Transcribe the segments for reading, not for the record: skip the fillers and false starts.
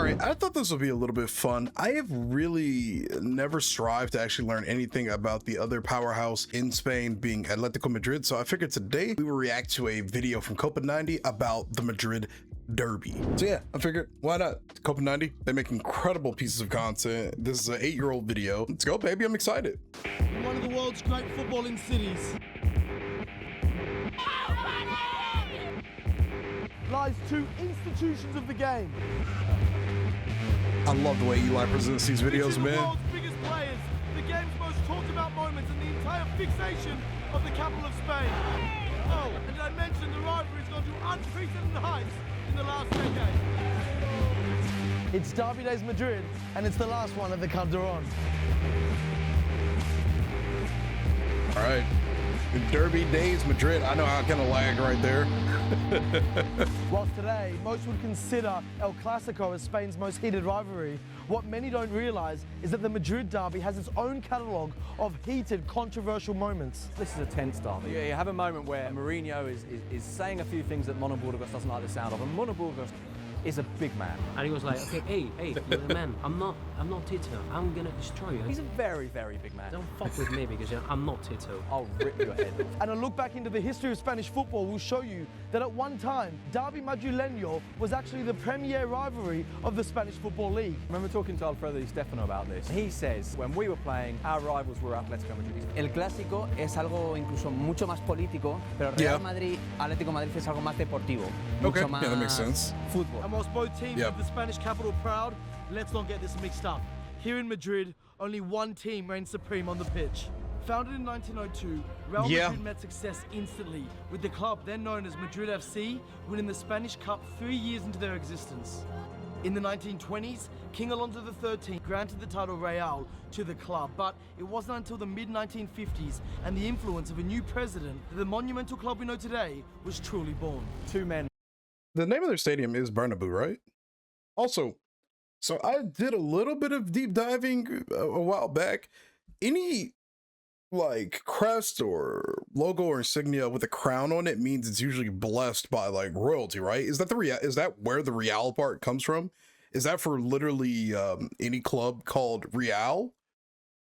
right, I thought this would be a little bit fun. I have really never strived to actually learn anything about the other powerhouse in Spain, being Atletico Madrid. So I figured today we will react to a video from Copa 90 about the Madrid derby. So yeah, I figured why not? Copa 90, they make incredible pieces of content. This is an 8-year-old video. Let's go, baby. I'm excited. One of the world's great footballing cities lies two institutions of the game. I love the way Eli presents these videos, the man. World's biggest players, the game's most talked about moments, and the entire fixation of the capital of Spain. Oh, and did I mention the rivalry's gone to unprecedented heights in the last decade? It's Derby Days Madrid, and it's the last one at the Calderon. All right. Derby Days Madrid. I know I kind of lag right there. Whilst today, most would consider El Classico as Spain's most heated rivalry, what many don't realise is that the Madrid derby has its own catalogue of heated, controversial moments. This is a tense derby. You have a moment where Mourinho is saying a few things that Mono Burgos doesn't like the sound of, and Mono Burgos is a big man. And he was like, okay, hey, you're the man. I'm not Tito. I'm gonna destroy you. He's a very, very big man. Don't fuck with me because I'm not Tito. I'll rip your head off. And a look back into the history of Spanish football will show you that at one time, Derby Madrileño was actually the premier rivalry of the Spanish Football League. I remember talking to Alfredo Di Stefano about this. He says, when we were playing, our rivals were Atletico Madrid. El Clásico es algo incluso mucho más político, pero Real Madrid, Atlético Madrid es algo más deportivo. Okay, Mucho más yeah, that makes sense. Fútbol. And whilst both teams of the Spanish capital proud, let's not get this mixed up. Here in Madrid, only one team reigns supreme on the pitch. Founded in 1902, Real Madrid met success instantly, with the club then known as Madrid FC winning the Spanish Cup 3 years into their existence. In the 1920s, King Alonso XIII granted the title Real to the club, but it wasn't until the mid-1950s and the influence of a new president that the monumental club we know today was truly born. Two men. The name of their stadium is Bernabeu, right? Also, so I did a little bit of deep diving a while back. Any like crest or logo or insignia with a crown on it means it's usually blessed by like royalty, right? Is that is that where the Real part comes from? Is that for literally any club called Real?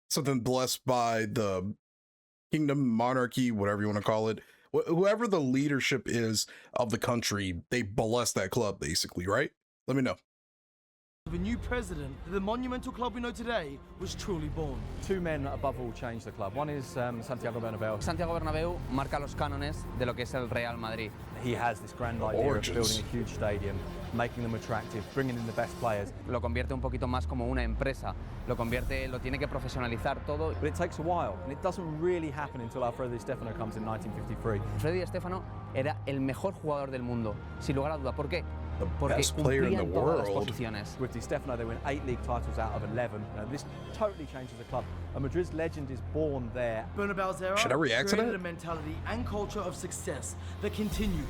Something blessed by the kingdom, monarchy, whatever you want to call it. Whoever the leadership is of the country, they bless that club basically, right? Let me know. Of a new president, the monumental club we know today was truly born. Two men above all changed the club. One is Santiago Bernabéu. Santiago Bernabéu marca los cánones de lo que es el Real Madrid. He has this grand idea of building a huge stadium, making them attractive, bringing in the best players. Lo convierte un poquito más como una empresa. Lo tiene que profesionalizar todo. But it takes a while, and it doesn't really happen until Alfredo Di Stefano comes in 1953. Alfredo Di Stefano era el mejor jugador del mundo, sin lugar a duda. ¿Por qué? Porque best player in the cumplía todas las world. posiciones. With Di Stefano, they win 8 league titles out of 11. This totally changes the club. And Madrid's legend is born there. Bernabeu's era Should I react to created that? a mentality and culture of success that continued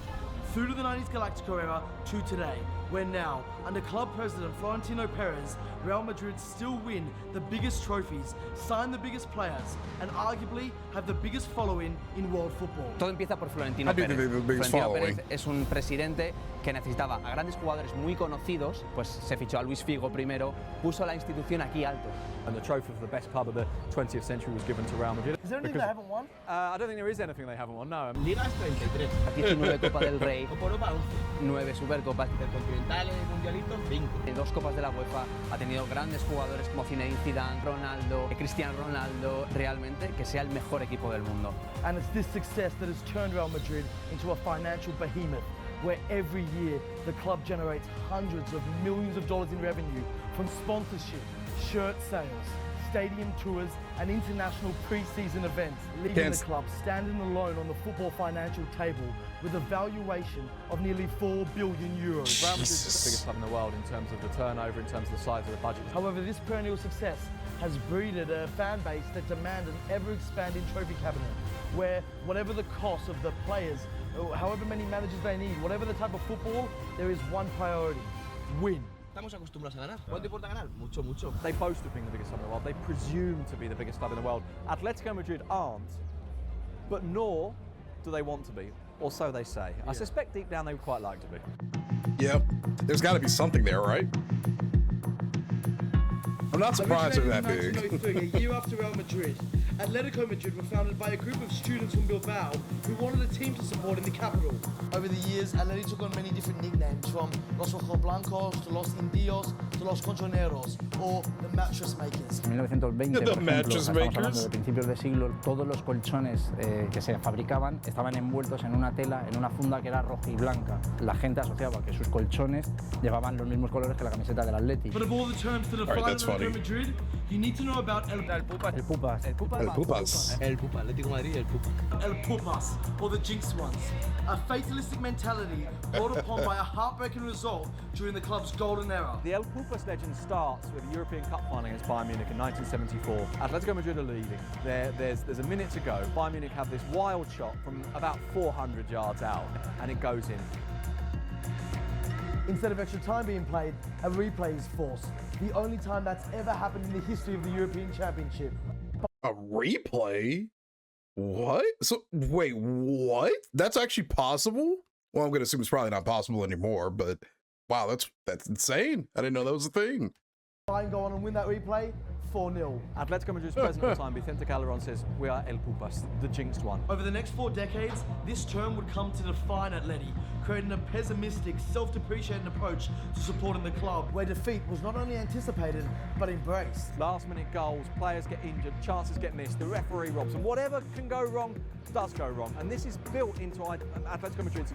through to the 90s Galactico era to today, where now, under club president Florentino Perez, Real Madrid still win the biggest trophies, sign the biggest players, and arguably have the biggest following in world football. Todo empieza por Florentino Pérez. Florentino Pérez es un presidente que necesitaba a grandes jugadores muy conocidos, pues se fichó a Luis Figo primero, puso la institución aquí alto. And the trophy for the best club of the 20th century was given to Real Madrid. Is there anything they haven't won? I don't think there is anything they haven't won, no. Ligas 33. Aquí tiene 9 Copas del Rey, Copa Europa 11. 9 Supercopas, Intercontinentales, Mundialitos 5. 2 Copas de la UEFA, ha tenido grandes jugadores como Zinedine Zidane, Ronaldo, Cristiano Ronaldo, realmente que sea el mejor equipo del mundo. And it's this success that has turned Real Madrid into a financial behemoth, where every year the club generates hundreds of millions of dollars in revenue from sponsorship, shirt sales, stadium tours and international pre-season events, leaving the club standing alone on the football financial table with a valuation of nearly €4 billion. Real Madrid is the biggest club in the world in terms of the turnover, in terms of the size of the budget. However, this perennial success has breeded a fan base that demand an ever-expanding trophy cabinet, where whatever the cost of the players, however many managers they need, whatever the type of football, there is one priority: win. Estamos acostumbrados a ganar. ¿Cuánto importa ganar? Mucho, mucho. They boast of being the biggest club in the world. They presume to be the biggest club in the world. Atletico Madrid aren't, but nor do they want to be. or so they say. I suspect deep down they would quite like to be. Yep. There's got to be something there, right? I'm not surprised they're that big. 1903, a year after Real Madrid, Atletico Madrid were founded by a group of students from Bilbao who wanted a team to support in the capital. Over the years, Atleti took on many different nicknames, from Los Ojos Blancos to Los Indios to Los Colchoneros, or the Mattress Makers. En 1920, The por ejemplo, Mattress estamos hablando Makers. de principios de siglo, todos los colchones que se fabricaban estaban envueltos en una tela, en una funda que era roja y blanca. La gente asociaba que sus colchones llevaban los mismos colores que la camiseta del Atleti. But of all the terms to define that's funny. Atletico Madrid, you need to know about El Pupas. El Pupas. El Pupas. El Pupa, Atlético de Madrid, el Pupa. El Pupas, or the Jinxed Ones, a fatalistic mentality brought upon by a heartbreaking result during the club's golden era. The El Pupas legend starts with a European Cup final against Bayern Munich in 1974. Atletico Madrid are leading. There's a minute to go. Bayern Munich have this wild shot from about 400 yards out, and it goes in. Instead of extra time being played, a replay is forced. The only time that's ever happened in the history of the European Championship. A replay? What? So, wait, what? That's actually possible? Well, I'm going to assume it's probably not possible anymore, but wow, that's insane. I didn't know that was a thing. Bayern go on and win that replay, 4-0. Atletico Madrid's president at the time, Vicente Calderon, says, "We are El Pupas, the jinxed one." Over the next 4 decades, this term would come to define Atleti, creating a pessimistic, self-depreciating approach to supporting the club, where defeat was not only anticipated, but embraced. Last-minute goals, players get injured, chances get missed, the referee robs them. Whatever can go wrong does go wrong, and this is built into Atletico Madrid's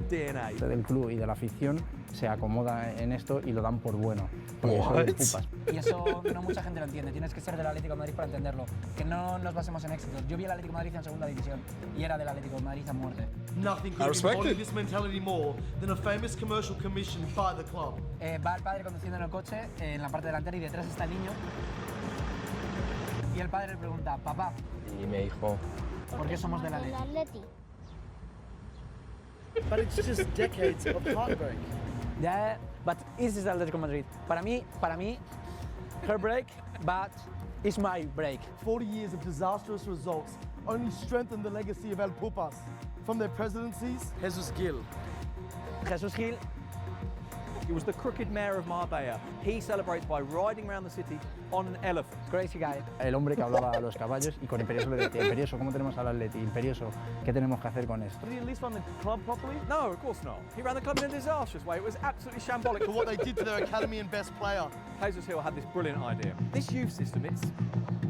DNA. Del club y de la afición se acomoda en esto y lo dan por bueno. Porque son What? Pupas. Y eso no mucha gente lo entiende. Tienes que ser del Atlético de Madrid para entenderlo. Que no nos basemos en éxitos. Yo vi al Atlético de Madrid en segunda división y era del Atlético de Madrid a muerte. Nothing I could respect embody it. this mentality more than a famous commercial commissioned by the club. Va el padre conduciendo en el coche, en la parte delantera, y detrás está el niño. Y el padre le pregunta, papá, Y me dijo, ¿por qué somos del El Atlético? Atleti. But it's just decades of heartbreak. Yeah, but this is Atlético Madrid. Para mí, her break, but it's my break. 40 years of disastrous results only strengthen the legacy of El Pupas. From their presidencies, Jesus Gil. Jesús Gil. He was the crooked mayor of Marbella. He celebrates by riding around the city on an elephant. Crazy guy. El hombre que hablaba a los caballos y con Imperioso le decía, Imperioso, ¿cómo tenemos al Atleti? Imperioso, ¿qué tenemos que hacer con esto? Did he at least run the club properly? No, of course not. He ran the club in a disastrous way. It was absolutely shambolic. For what they did to their academy and best player. Jesus Hill had this brilliant idea. This youth system, it's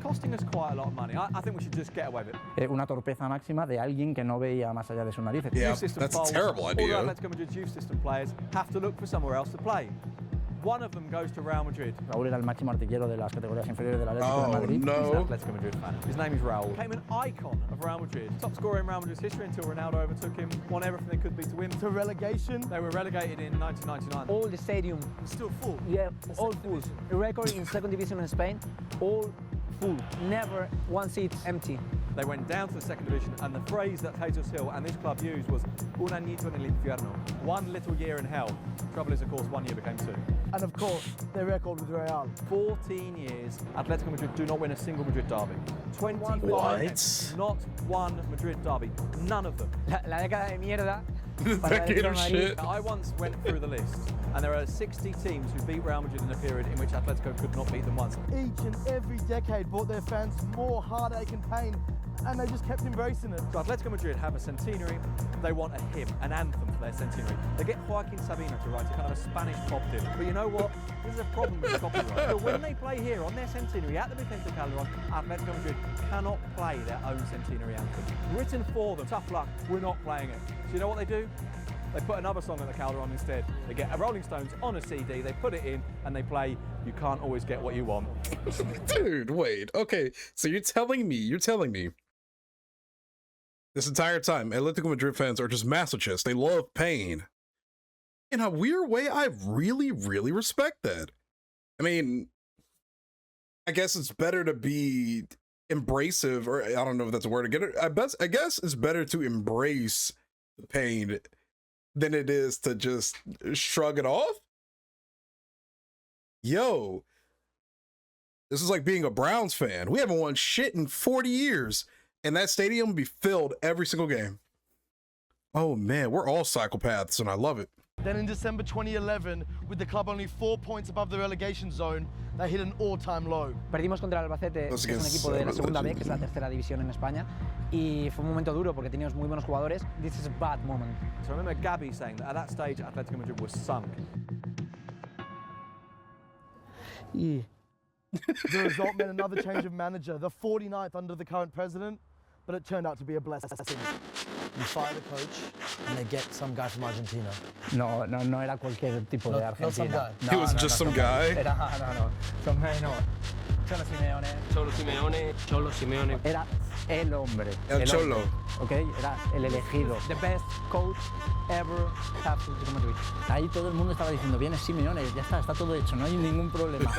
costing us quite a lot of money. I think we should just get away with it. Una torpeza máxima de alguien que no veía más allá de sus narices. Yeah, Youth system that's a folds. terrible idea. All the Atletico Madrid's youth system players have to look for somewhere else to play. One of them goes to Real Madrid. Raúl era el máximo artillero de las categorías inferiores del Atlético de Oh, Madrid. He's an no. Atletico Madrid fan. His name is Raúl. Became an icon of Real Madrid. Top scorer in Real Madrid's history until Ronaldo overtook him. Won everything they could be to win. To relegation. They were relegated in 1999. All the stadium, Still full. yeah, all full. A record in second division in Spain, all full. Never one seat empty. They went down to the second division, and the phrase that Jesus Hill and this club used was "un añito en el infierno," one little year in hell. Trouble is, of course, 1 year became 2. And of course, their record with Real. 14 years, Atletico Madrid do not win a single Madrid derby. 25 What? not one Madrid derby. None of them. La década de mierda. para el Decade Atlético of de Madrid. shit. I once went through the list, and there are 60 teams who beat Real Madrid in a period in which Atletico could not beat them once. Each and every decade brought their fans more heartache and pain, and they just kept embracing it. So Atletico Madrid have a centenary. They want a hymn, an anthem for their centenary. They get Joaquin Sabina to write a kind of a Spanish pop hymn. But you know what? There's a problem with the copyright. So when they play here on their centenary at the Vicente Calderon, Atletico Madrid cannot play their own centenary anthem. Written for them. Tough luck. We're not playing it. So you know what they do? They put another song at the Calderon instead. They get a Rolling Stones on a CD, they put it in, and they play "You Can't Always Get What You Want." Dude, wait. Okay, so you're telling me this entire time Atletico Madrid fans are just masochists. They love pain. In a weird way, I really, really respect that. I mean, I guess it's better to be embracive, or I don't know if that's a word to get it. I guess it's better to embrace the pain than it is to just shrug it off. Yo, this is like being a Browns fan. We haven't won shit in 40 years, and that stadium will be filled every single game. Oh man, we're all psychopaths and I love it. Then in December 2011, with the club only 4 points above the relegation zone, they hit an all-time low. Perdimos contra el Albacete, que es un equipo de la segunda B, que es la tercera división en España, y fue un momento duro porque teníamos muy buenos jugadores. This is a bad moment. So I remember Gabby saying that at that stage Atletico Madrid was sunk. The result meant another change of manager, the 49th under the current president, but it turned out to be a blessing. You fire the coach and they get some guy from Argentina. No era cualquier tipo de Argentina. Not some guy. He was just some guy. Cholo Simeone. Era el hombre. El Cholo. Hombre, ¿ok? Era el elegido. The best coach ever have to Atletico Madrid. Ahí todo el mundo estaba diciendo, viene Simeone, ya está todo hecho, no hay ningún problema.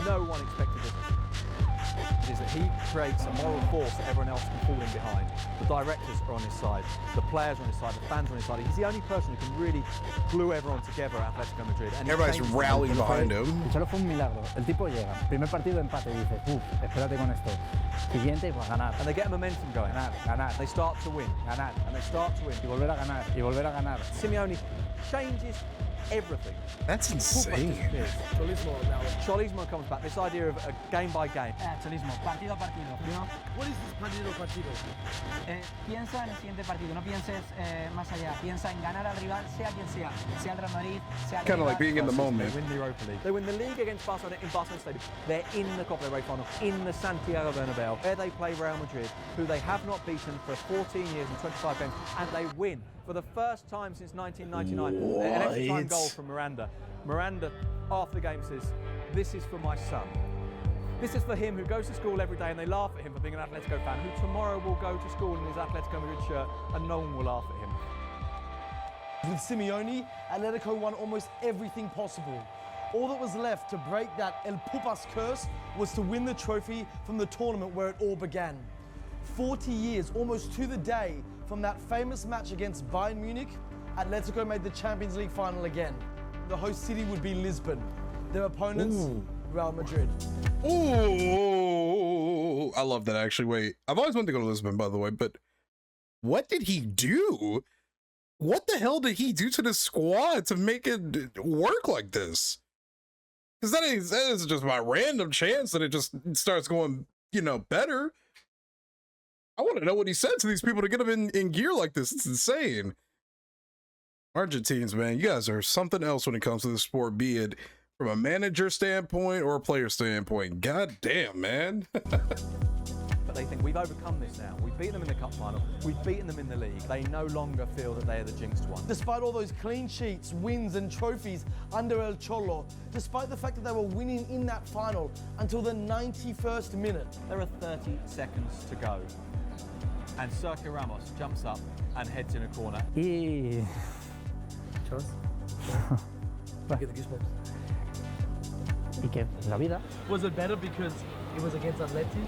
No one expected this. Is that he creates a moral force that everyone else can fall in behind. The directors are on his side, the players are on his side, the fans are on his side. He's the only person who can really glue everyone together at Atletico Madrid. And everybody's rallying behind him. Y solo fue un milagro. El tipo llega, primer partido empate, y dice, espérate con esto. Siguiente, pues ganar. And they get a momentum going. Ganar. They start to win. Ganar. And they start to win. Y volver a ganar. Y volver a ganar. Simeone changes everything. That's insane. Cholismo comes back. This idea of a game by game. Cholismo, partido a partido. ¿No? What is this partido a partido? Piensa en el siguiente partido, no pienses más allá. Piensa en ganar al rival, sea quien sea. Sea el Real Madrid, sea el Kind of like being in the moment. They win the Europa League. They win the league against Barcelona in Barcelona Stadium. They're in the Copa del Rey final, in the Santiago Bernabeu, where they play Real Madrid, who they have not beaten for 14 years and 25 games, and they win. For the first time since 1999, an extra time goal from Miranda. Miranda, after the game, says, "This is for my son. This is for him who goes to school every day and they laugh at him for being an Atletico fan, who tomorrow will go to school in his Atletico Madrid shirt and no one will laugh at him." With Simeone, Atletico won almost everything possible. All that was left to break that El Pupas curse was to win the trophy from the tournament where it all began. 40 years, almost to the day, from that famous match against Bayern Munich, Atletico made the Champions League final again. The host city would be Lisbon. Their opponents, Real Madrid. Ooh, I love that actually. Wait, I've always wanted to go to Lisbon, by the way, but what did he do? What the hell did he do to the squad to make it work like this? Because that is just by random chance that it just starts going, better. I want to know what he said to these people to get them in gear like this. It's insane. Argentines, man, you guys are something else when it comes to the sport, be it from a manager standpoint or a player standpoint. God damn, man. But they think we've overcome this now. We've beaten them in the cup final. We've beaten them in the league. They no longer feel that they are the jinxed one. Despite all those clean sheets, wins and trophies under El Cholo, despite the fact that they were winning in that final until the 91st minute. There are 30 seconds to go. And Sergio Ramos jumps up and heads in a corner. Y... Get the goosebumps. ¿Y qué? La vida. Was it better because it was against Atleti?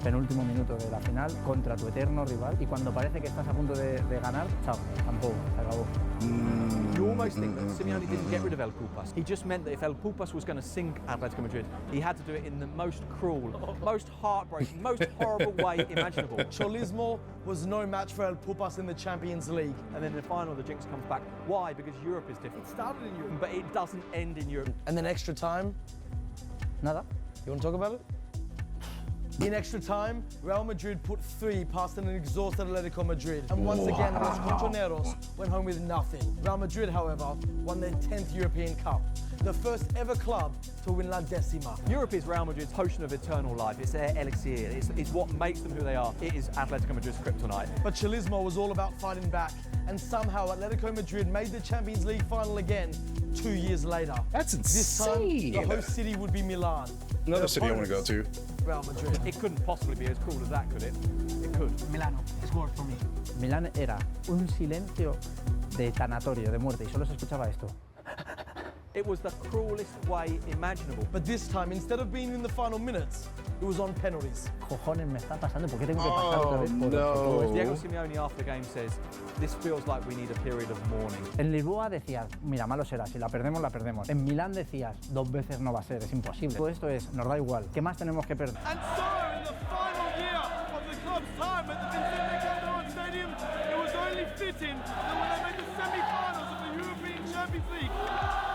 Penúltimo minuto de la final contra tu eterno rival y cuando parece que estás a punto de ganar, chao, tampoco, se acabó. You almost think that Simeone didn't get rid of El Pupas. He just meant that if El Pupas was going to sink Atletico Madrid, he had to do it in the most cruel, most heartbreaking, most horrible way imaginable. Cholismo was no match for El Pupas in the Champions League. And then in the final, the jinx comes back. Why? Because Europe is different. It started in Europe. But it doesn't end in Europe. And then extra time? Nada. You want to talk about it? In extra time, Real Madrid put 3 past an exhausted Atletico Madrid. And once again, Los Colchoneros went home with nothing. Real Madrid, however, won their 10th European Cup. The first ever club to win La Decima. Europe is Real Madrid's potion of eternal life. It's their elixir. It's what makes them who they are. It is Atletico Madrid's kryptonite. But Cholismo was all about fighting back. And somehow Atletico Madrid made the Champions League final again 2 years later. That's insane. This time, the host city would be Milan. Another city I want to go to. Real Madrid. It couldn't possibly be as cool as that, could it? It could. Milano, it's work for me. Milán era un silencio de tanatorio, de muerte, y solo se escuchaba esto. It was the cruelest way imaginable. But this time, instead of being in the final minutes, it was on penalties. Cojones me está pasando, ¿por qué tengo que pasar otra vez por todo esto? Diego Simeone after the game says, this feels like we need a period of mourning. En Lisboa decías, mira, malo será, si la perdemos, la perdemos. En Milán decías, 2 veces no va a ser, es imposible. Todo esto es, nos da igual, ¿qué más tenemos que perder? And so, in the final year of the club's time Champions League.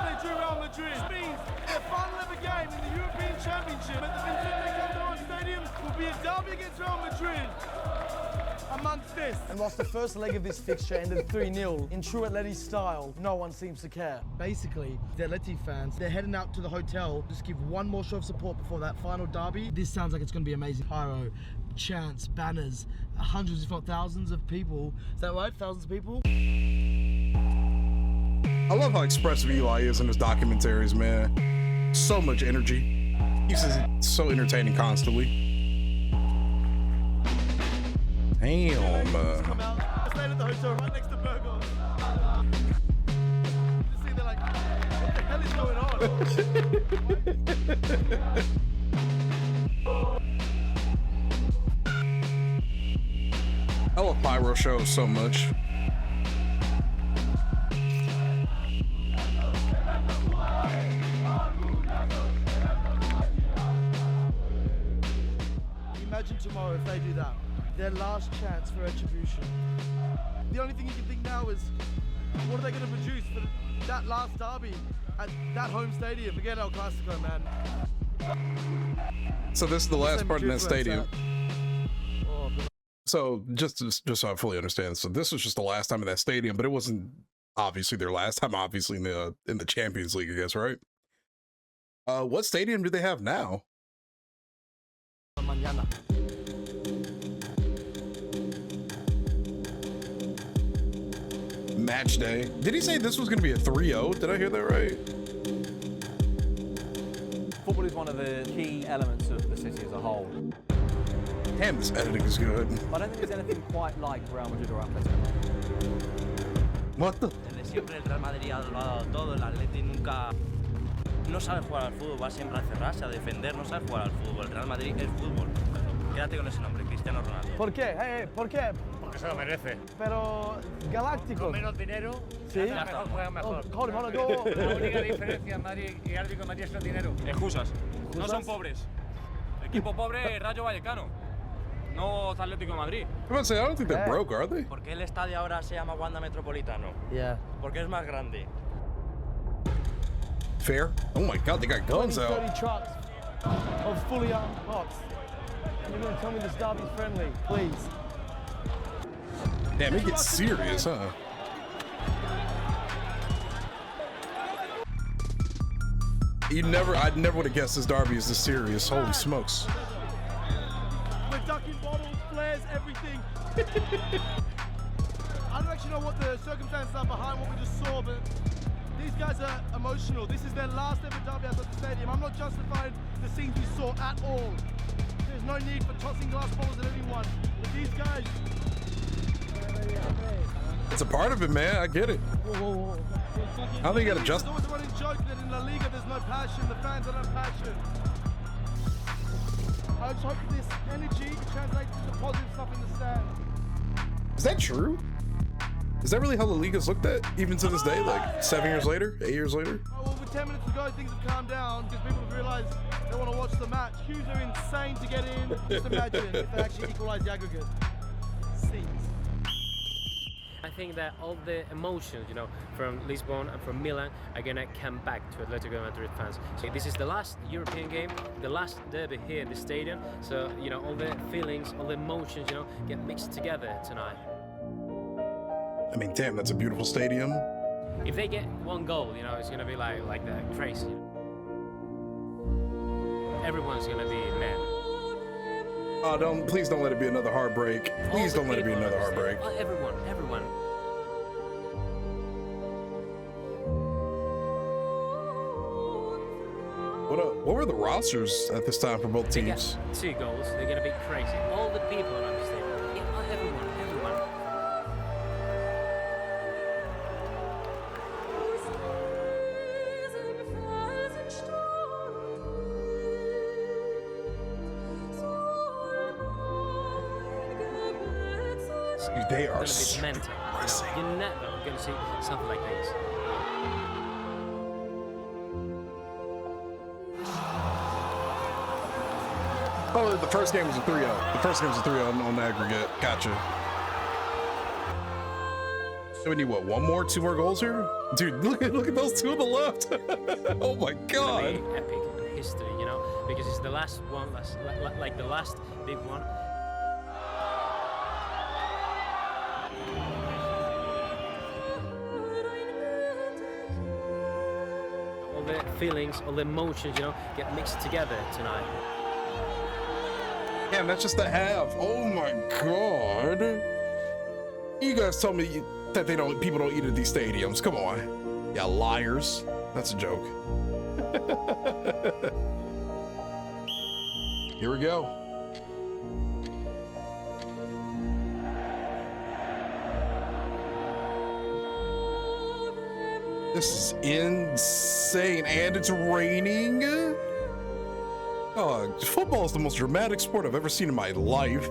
They drew Real Madrid. This means their final ever game in the European Championship at the Vicente Calderon Stadium will be a derby against Real Madrid. Amongst this. And whilst the first leg of this fixture ended 3-0, in true Atleti style, no one seems to care. Basically, the Atleti fans, they're heading out to the hotel, just give one more show of support before that final derby. This sounds like it's going to be amazing. Pyro, chants, banners, hundreds if not thousands of people. Is that right? Thousands of people? I love how expressive Eli is in his documentaries, man. So much energy. He's just so entertaining constantly. Damn. Come out. I stayed at the hotel right next to Burgos. You see, they're like, what the hell is going on? I love pyro shows so much. Imagine tomorrow if they do that. Their last chance for retribution. The only thing you can think now is, what are they going to produce for that last derby at that home stadium? Forget El Classico, man. So this is the last part in that stadium. So just so I fully understand, so this was just the last time in that stadium, but it wasn't obviously their last time. Obviously in the Champions League, I guess, right? What stadium do they have now? Mañana. Match day. Did he say this was going to be a 3-0? Did I hear that right? Football is one of the key elements of the city as a whole. Damn, this editing is good. I don't think there's anything quite like Real Madrid or Atletico. What the? Desde siempre el Real Madrid ha dado todo, el Atleti nunca no sabe jugar al fútbol, va siempre a cerrarse, a defender, no sabe jugar al fútbol. El Real Madrid es fútbol. Quédate con ese nombre, Cristiano Ronaldo. ¿Por qué? ¿Por qué? Porque se lo merece. Pero Galáctico. Con menos dinero, sí, mejor, juega mejor. La única diferencia en Madrid y Atlético de Madrid es el dinero. Excusas. No son pobres. Equipo pobre, Rayo Vallecano. No Atlético de Madrid. I was say, I don't think they're broke, are they? ¿Por qué el estadio ahora se llama Wanda Metropolitano? Yeah. Porque es más grande. Fair. Oh my God, they got guns 30 out. trucks of fully armed cops. You're going to tell me this derby's friendly, please. Damn, it gets serious, huh? I never would have guessed this derby is this serious. Holy smokes. We're ducking bottles, flares, everything. I don't actually know what the circumstances are behind what we just saw, but these guys are emotional. This is their last ever derby outside the stadium. I'm not justifying the scenes we saw at all. There's no need for tossing glass bottles at anyone. But these guys... It's a part of it, man. I get it. I don't think you gotta just... There's always a running joke that in La Liga there's no passion, the fans are no passion. I just hope this energy translates into positive stuff in the stand. Is that true? Is that really how La Liga's looked at, even to this day, like 7 years later, 8 years later? Oh, well, with 10 minutes to go, things have calmed down because people have realized they want to watch the match. Queues are insane to get in. Just imagine if they actually equalize the aggregate. Scenes. I think that all the emotions, you know, from Lisbon and from Milan are gonna come back to Atletico Madrid fans. So this is the last European game, the last derby here in the stadium. So, you know, all the feelings, all the emotions, you know, get mixed together tonight. I mean, damn, that's a beautiful stadium. If they get one goal, you know, it's gonna be like that crazy. Everyone's gonna be mad. Oh, please don't let it be another heartbreak. Please don't let it be another heartbreak. Everyone. What were the rosters at this time for both teams? They got 2 goals. They're gonna be crazy. All the people around the stadium. Everyone. They are mental. You know, you're never going to see something like this. Oh, the first game was a 3-0. The first game was a 3-0 on the aggregate. Gotcha. So we need what? Two more goals here? Dude, look at those two on the left. Oh my God. It's gonna be epic in history, you know, because it's the last one, like the last big one. All the feelings, all the emotions, you know, get mixed together tonight. Damn, that's just the half. Oh my God. You guys told me that people don't eat at these stadiums. Come on. Yeah, liars. That's a joke. Here we go. This is insane, and it's raining. Oh, football is the most dramatic sport I've ever seen in my life.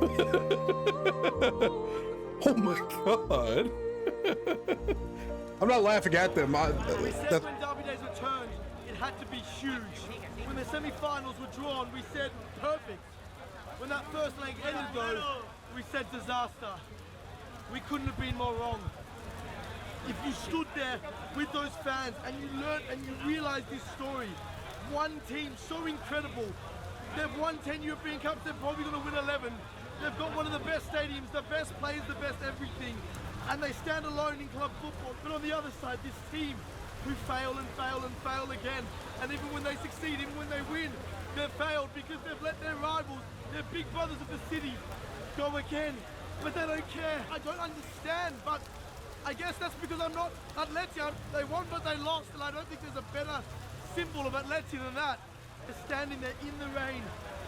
Oh my God. I'm not laughing at them. We said when Derby Days returned, it had to be huge. When the semi-finals were drawn, we said perfect. When that first leg ended though, we said disaster. We couldn't have been more wrong. If you stood there with those fans and you learned and you realized this story, one team so incredible. They've won 10 European Cups, they're probably going to win 11. They've got one of the best stadiums, the best players, the best everything. And they stand alone in club football. But on the other side, this team who fail and fail and fail again. And even when they succeed, even when they win, they've failed because they've let their rivals, their big brothers of the city, go again. But they don't care. I don't understand, but I guess that's because I'm not Atletico. They won, but they lost. And I don't think there's a better symbol of Atletico than that. They're standing there in the rain,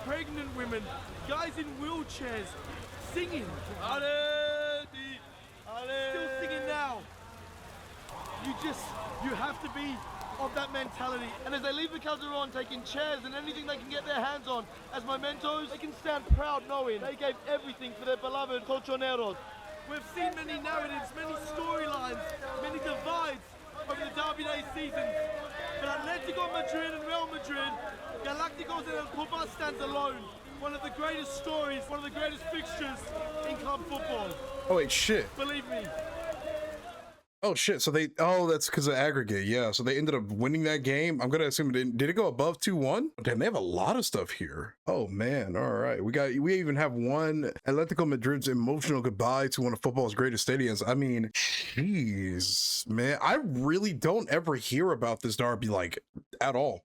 pregnant women, guys in wheelchairs, singing. Still singing now. You have to be of that mentality. And as they leave the Calderon, taking chairs and anything they can get their hands on as mementos, they can stand proud knowing they gave everything for their beloved colchoneros. We've seen many narratives, many storylines, many divides over the Derby Day seasons. But Atletico Madrid and Real Madrid, Galacticos and El Copa stands alone. One of the greatest stories, one of the greatest fixtures in club football. Oh wait, shit. Believe me. Oh shit, so that's because of aggregate, yeah. So they ended up winning that game. I'm gonna assume did it go above 2-1? Damn, they have a lot of stuff here. Oh man, all right. We even have one Atletico Madrid's emotional goodbye to one of football's greatest stadiums. I mean, jeez, man. I really don't ever hear about this derby like at all.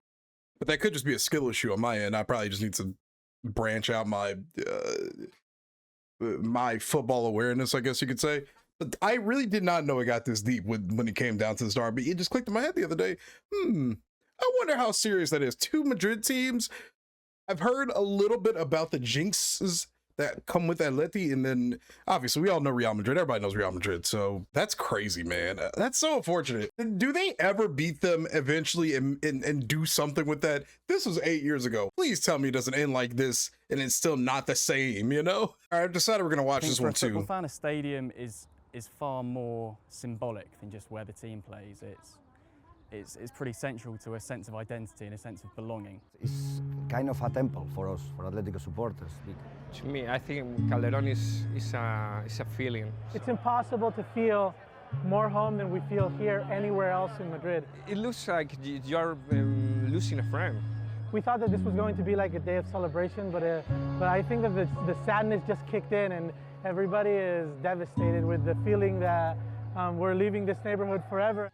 But that could just be a skill issue on my end. I probably just need to branch out my my football awareness, I guess you could say. But I really did not know it got this deep when it came down to this derby. It just clicked in my head the other day. I wonder how serious that is. Two Madrid teams. I've heard a little bit about the jinxes that come with Atleti, and then obviously we all know Real Madrid. Everybody knows Real Madrid, so that's crazy, man. That's so unfortunate. Do they ever beat them eventually and do something with that? This was 8 years ago. Please tell me it doesn't end like this and it's still not the same, you know? All right, I've decided we're gonna watch this one too. For a football fan, a stadium is far more symbolic than just where the team plays. It's pretty central to a sense of identity and a sense of belonging. It's kind of a temple for us, for Atletico supporters. To me, I think Calderon is a feeling. It's impossible to feel more home than we feel here anywhere else in Madrid. It looks like you're losing a friend. We thought that this was going to be like a day of celebration, but I think that the sadness just kicked in and everybody is devastated with the feeling that we're leaving this neighborhood forever.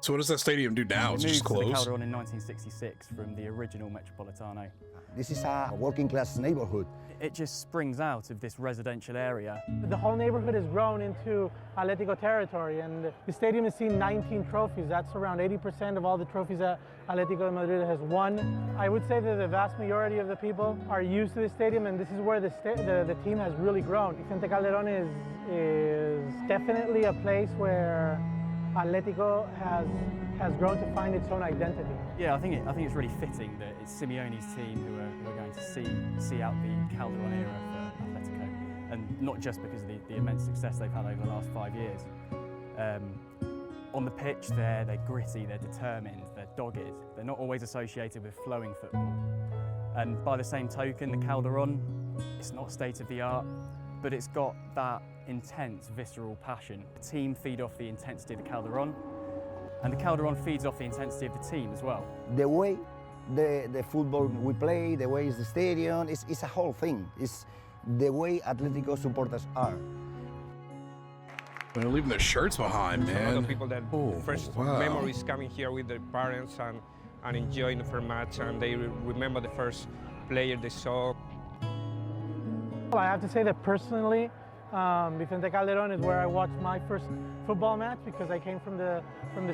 So what does that stadium do now? It's just closed? It moved to the Calderon in 1966 from the original Metropolitano. This is a working class neighborhood. It just springs out of this residential area. The whole neighborhood has grown into Atletico territory, and the stadium has seen 19 trophies. That's around 80% of all the trophies that Atletico de Madrid has won. I would say that the vast majority of the people are used to the stadium, and this is where the team has really grown. Vicente Calderon is definitely a place where Atletico has grown to find its own identity. Yeah, I think it's really fitting that it's Simeone's team who are going to see out the Calderon era for Atletico, and not just because of the immense success they've had over the last 5 years. On the pitch, they're gritty, they're determined, they're dogged. They're not always associated with flowing football. And by the same token, the Calderon, it's not state of the art, but it's got that intense, visceral passion. The team feed off the intensity of the Calderon, and the Calderon feeds off the intensity of the team as well. The way the football we play, the way it's the stadium, it's a whole thing. It's the way Atletico supporters are. They're leaving their shirts behind, man. A lot of people that first memories coming here with their parents and enjoying the first match, and they remember the first player they saw. Well, I have to say that personally, Vicente Calderon is where I watched my first football match, because I came from the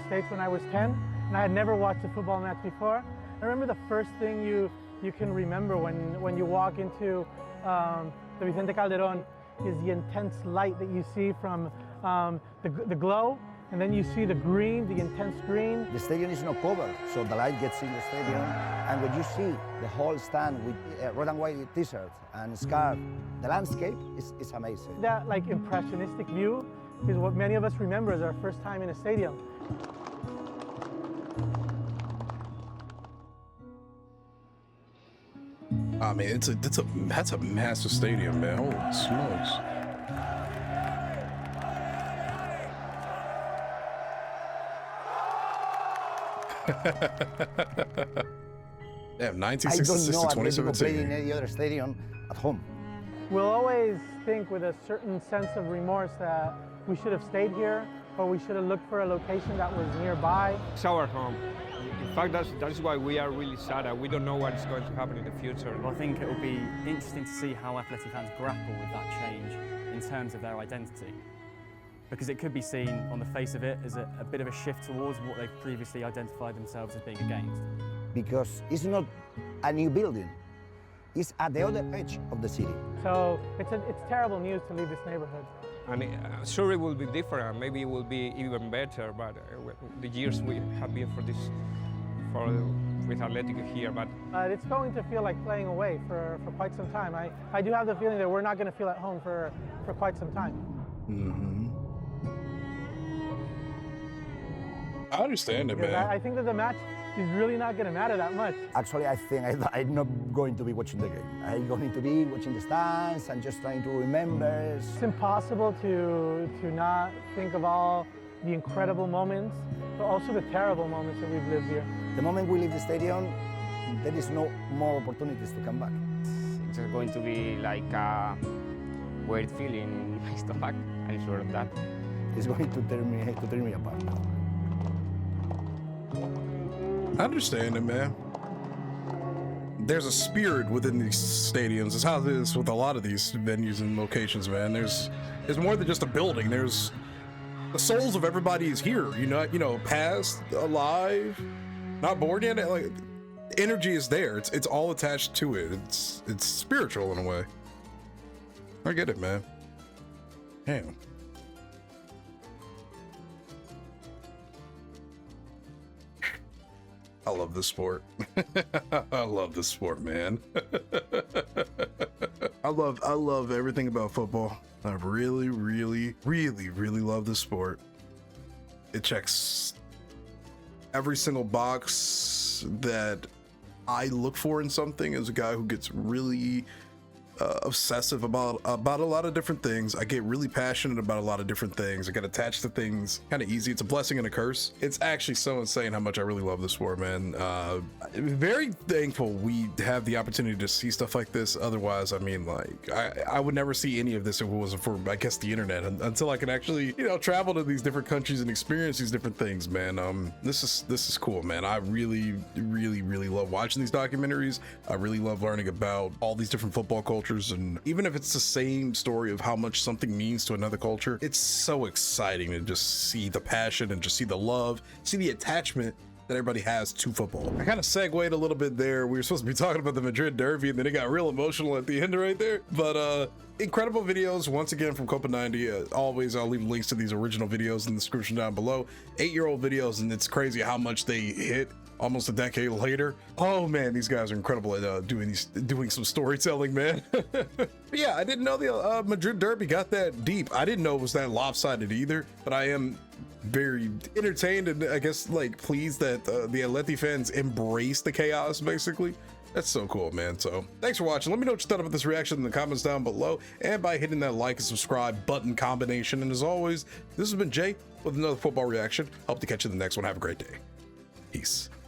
States when I was 10, and I had never watched a football match before. I remember the first thing you can remember when you walk into the Vicente Calderon is the intense light that you see from the glow, and then you see the green, the intense green. The stadium is not covered, so the light gets in the stadium, and when you see the whole stand with red and white t-shirts and scarf, the landscape is amazing. That like impressionistic view is what many of us remember as our first time in a stadium. I mean, that's a massive stadium, man. Holy smokes. Damn, 1966 to 2017. I don't know Atletico played in any other stadium at home. We'll always think with a certain sense of remorse that we should have stayed here, or we should have looked for a location that was nearby. It's our home. In fact, that's why we are really sad. We don't know what's going to happen in the future. Well, I think it will be interesting to see how Athletic fans grapple with that change in terms of their identity. Because it could be seen on the face of it as a bit of a shift towards what they've previously identified themselves as being against. Because it's not a new building, it's at the other edge of the city. So it's terrible news to leave this neighborhood. And sure, it will be different, maybe it will be even better, but the years we have been with Atletico here, but it's going to feel like playing away for quite some time. I do have the feeling that we're not going to feel at home for quite some time. Mm-hmm. I understand it, man. I think that the match is really not going to matter that much. Actually, I think I'm not going to be watching the game. I'm going to be watching the stands and just trying to remember. It's impossible to not think of all the incredible moments, but also the terrible moments that we've lived here. The moment we leave the stadium, there is no more opportunities to come back. It's just going to be like a weird feeling in my stomach, I'm sure of that. It's going to tear me apart. I understand it, man. There's a spirit within these stadiums. It's how it is with a lot of these venues and locations, man. There's more than just a building. There's the souls of everybody is here. You know, past, alive, not born yet. Like, energy is there. It's all attached to it. It's spiritual in a way. I get it, man. Damn. I love this sport. I love this sport, man. I love everything about football. I really, really, really, really love this sport. It checks every single box that I look for in something. As a guy who gets really obsessive about a lot of different things. I get really passionate about a lot of different things. I get attached to things kind of easy. It's a blessing and a curse. It's actually so insane how much I really love this sport, man. Very thankful we have the opportunity to see stuff like this. Otherwise, I mean, like, I would never see any of this if it wasn't for, I guess, the internet, until I can actually, you know, travel to these different countries and experience these different things, man. This is cool, man. I really, really, really love watching these documentaries. I really love learning about all these different football cultures. And even if it's the same story of how much something means to another culture, it's so exciting to just see the passion and just see the love, see the attachment that everybody has to football. I kind of segued a little bit there. We were supposed to be talking about the Madrid derby, and then it got real emotional at the end right there. But incredible videos once again from Copa 90. Always, I'll leave links to these original videos in the description down below. 8-year-old videos, and it's crazy how much they hit almost a decade later. Oh man, these guys are incredible at doing some storytelling, man. But yeah, I didn't know the Madrid derby got that deep. I didn't know it was that lopsided either, but I am very entertained and I guess like pleased that the Atleti fans embrace the chaos basically That's so cool, man. So thanks for watching. Let me know what you thought about this reaction in the comments down below and by hitting that like and subscribe button combination. And as always, this has been Jay with another football reaction. Hope to catch you in the next one. Have a great day. Peace.